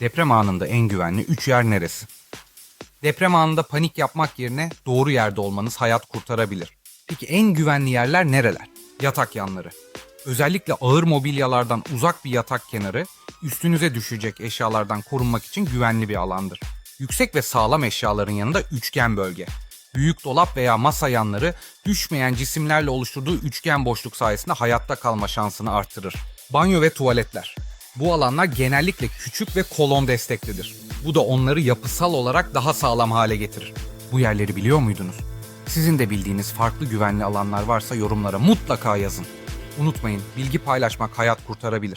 Deprem anında en güvenli 3 yer neresi? Deprem anında panik yapmak yerine doğru yerde olmanız hayat kurtarabilir. Peki en güvenli yerler nereler? Yatak yanları. Özellikle ağır mobilyalardan uzak bir yatak kenarı, üstünüze düşecek eşyalardan korunmak için güvenli bir alandır. Yüksek ve sağlam eşyaların yanında üçgen bölge. Büyük dolap veya masa yanları düşmeyen cisimlerle oluşturduğu üçgen boşluk sayesinde hayatta kalma şansını artırır. Banyo ve tuvaletler. Bu alanlar genellikle küçük ve kolon desteklidir. Bu da onları yapısal olarak daha sağlam hale getirir. Bu yerleri biliyor muydunuz? Sizin de bildiğiniz farklı güvenli alanlar varsa yorumlara mutlaka yazın. Unutmayın, bilgi paylaşmak hayat kurtarabilir.